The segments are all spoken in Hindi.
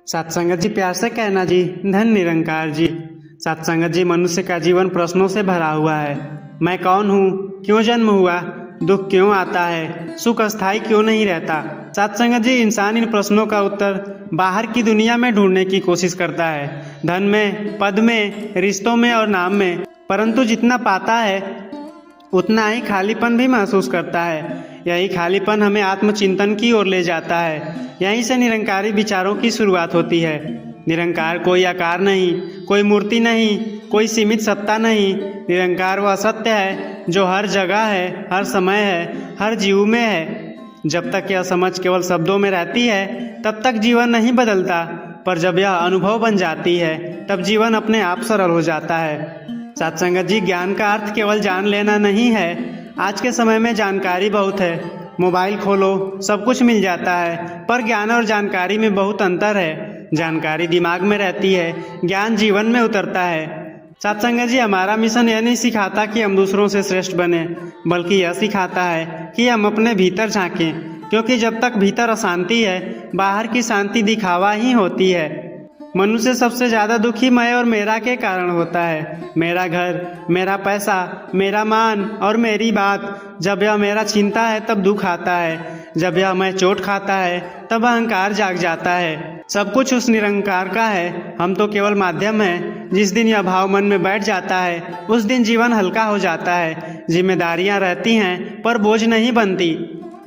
सत्संगत जी, प्यार से कहना जी, धन निरंकार जी। सत्संगत जी, मनुष्य का जीवन प्रश्नों से भरा हुआ है। मैं कौन हूँ, क्यों जन्म हुआ, दुख क्यों आता है, सुख अस्थायी क्यों नहीं रहता। सत्संगत जी, इंसान इन प्रश्नों का उत्तर बाहर की दुनिया में ढूंढने की कोशिश करता है, धन में, पद में, रिश्तों में और नाम में। परंतु जितना पाता है उतना ही खालीपन भी महसूस करता है। यही खालीपन हमें आत्मचिंतन की ओर ले जाता है। यहीं से निरंकारी विचारों की शुरुआत होती है। निरंकार कोई आकार नहीं, कोई मूर्ति नहीं, कोई सीमित सत्ता नहीं। निरंकार वह सत्य है जो हर जगह है, हर समय है, हर जीव में है। जब तक यह समझ केवल शब्दों में रहती है तब तक जीवन नहीं बदलता, पर जब यह अनुभव बन जाती है तब जीवन अपने आप सरल हो जाता है। सत्संगत जी, ज्ञान का अर्थ केवल जान लेना नहीं है। आज के समय में जानकारी बहुत है, मोबाइल खोलो सब कुछ मिल जाता है, पर ज्ञान और जानकारी में बहुत अंतर है। जानकारी दिमाग में रहती है, ज्ञान जीवन में उतरता है। सत्संगत जी, हमारा मिशन यह नहीं सिखाता कि हम दूसरों से श्रेष्ठ बने, बल्कि यह सिखाता है कि हम अपने भीतर झांकें, क्योंकि जब तक भीतर अशांति है, बाहर की शांति दिखावा ही होती है। मनुष्य सबसे ज़्यादा दुखी मैं और मेरा के कारण होता है। मेरा घर, मेरा पैसा, मेरा मान और मेरी बात। जब यह मेरा छीनता है तब दुख आता है, जब यह मैं चोट खाता है तब अहंकार जाग जाता है। सब कुछ उस निरंकार का है, हम तो केवल माध्यम हैं। जिस दिन यह भाव मन में बैठ जाता है उस दिन जीवन हल्का हो जाता है। जिम्मेदारियां रहती हैं पर बोझ नहीं बनती।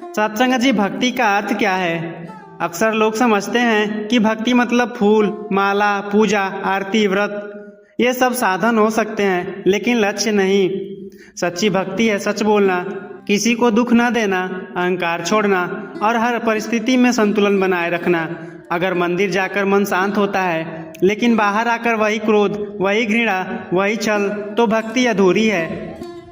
सत्संगत जी, भक्ति का अर्थ क्या है? अक्सर लोग समझते हैं कि भक्ति मतलब फूल, माला, पूजा, आरती, व्रत। ये सब साधन हो सकते हैं, लेकिन लक्ष्य नहीं। सच्ची भक्ति है सच बोलना, किसी को दुख न देना, अहंकार छोड़ना और हर परिस्थिति में संतुलन बनाए रखना। अगर मंदिर जाकर मन शांत होता है लेकिन बाहर आकर वही क्रोध, वही घृणा, वही छल, तो भक्ति अधूरी है।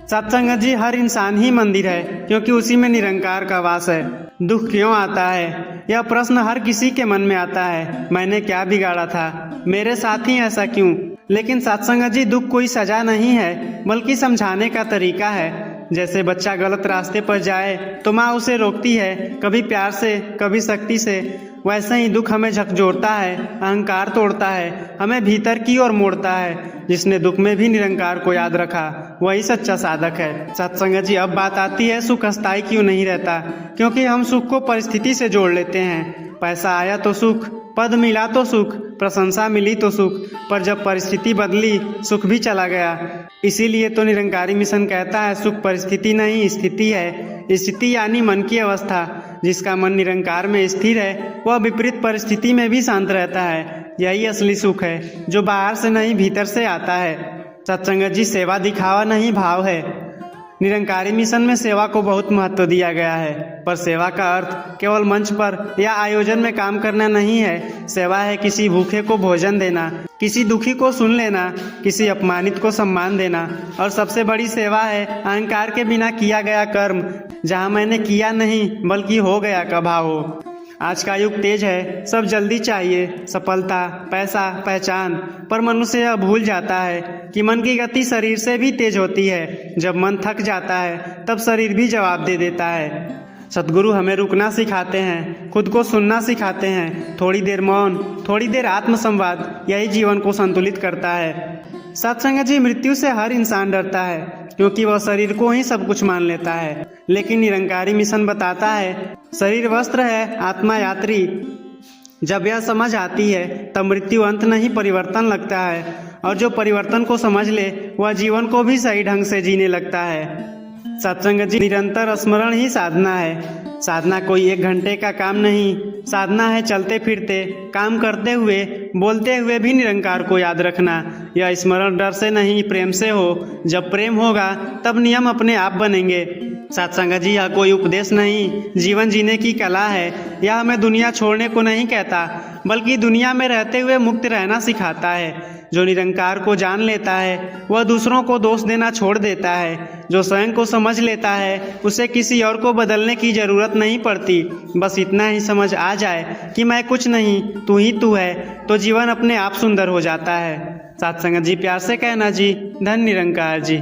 सत्संगत जी, हर इंसान ही मंदिर है, क्योंकि उसी में निरंकार का वास है। दुख क्यों आता है, यह प्रश्न हर किसी के मन में आता है। मैंने क्या बिगाड़ा था, मेरे साथ ही ऐसा क्यों? लेकिन सत्संगत जी, दुख कोई सजा नहीं है, बल्कि समझाने का तरीका है। जैसे बच्चा गलत रास्ते पर जाए तो माँ उसे रोकती है, कभी प्यार से, कभी शक्ति से। वैसे ही दुख हमें झकझोरता है, अहंकार तोड़ता है, हमें भीतर की ओर मोड़ता है। जिसने दुख में भी निरंकार को याद रखा वही सच्चा साधक है। सत्संगत जी, अब बात आती है सुख अस्थायी क्यों नहीं रहता। क्योंकि हम सुख को परिस्थिति से जोड़ लेते हैं। पैसा आया तो सुख, पद मिला तो सुख, प्रशंसा मिली तो सुख, पर जब परिस्थिति बदली सुख भी चला गया। इसीलिए तो निरंकारी मिशन कहता है सुख परिस्थिति नहीं स्थिति है। स्थिति यानी मन की अवस्था। जिसका मन निरंकार में स्थिर है वह विपरीत परिस्थिति में भी शांत रहता है। यही असली सुख है जो बाहर से नहीं भीतर से आता है। सत्संगत जी, सेवा दिखावा नहीं भाव है। निरंकारी मिशन में सेवा को बहुत महत्व दिया गया है, पर सेवा का अर्थ केवल मंच पर या आयोजन में काम करना नहीं है। सेवा है किसी भूखे को भोजन देना, किसी दुखी को सुन लेना, किसी अपमानित को सम्मान देना। और सबसे बड़ी सेवा है अहंकार के बिना किया गया कर्म, जहाँ मैंने किया नहीं बल्कि हो गया का भाव हो। आज का युग तेज है, सब जल्दी चाहिए, सफलता, पैसा, पहचान, पर मनुष्य यह भूल जाता है कि मन की गति शरीर से भी तेज होती है। जब मन थक जाता है तब शरीर भी जवाब दे देता है। सद्गुरु हमें रुकना सिखाते हैं, खुद को सुनना सिखाते हैं। थोड़ी देर मौन, थोड़ी देर आत्मसंवाद, यही जीवन को संतुलित करता है। सत्संगत जी, मृत्यु से हर इंसान डरता है, क्योंकि वह शरीर को ही सब कुछ मान लेता है। लेकिन निरंकारी मिशन बताता है शरीर वस्त्र है, आत्मा यात्री। जब यह समझ आती है तब मृत्यु अंत नहीं परिवर्तन लगता है, और जो परिवर्तन को समझ ले वह जीवन को भी सही ढंग से जीने लगता है। सत्संगत जी, निरंतर स्मरण ही साधना है। साधना कोई 1 घंटे का काम नहीं, साधना है चलते फिरते, काम करते हुए, बोलते हुए भी निरंकार को याद रखना। यह स्मरण डर से नहीं प्रेम से हो। जब प्रेम होगा तब नियम अपने आप बनेंगे। सत्संगत जी, यह कोई उपदेश नहीं, जीवन जीने की कला है। यह हमें दुनिया छोड़ने को नहीं कहता, बल्कि दुनिया में रहते हुए मुक्त रहना सिखाता है। जो निरंकार को जान लेता है वह दूसरों को दोष देना छोड़ देता है। जो स्वयं को समझ लेता है उसे किसी और को बदलने की जरूरत नहीं पड़ती। बस इतना ही समझ आ जाए कि मैं कुछ नहीं, तू ही तू है, तो जीवन अपने आप सुंदर हो जाता है। सत्संगत जी, प्यार से कहना जी, धन निरंकार जी।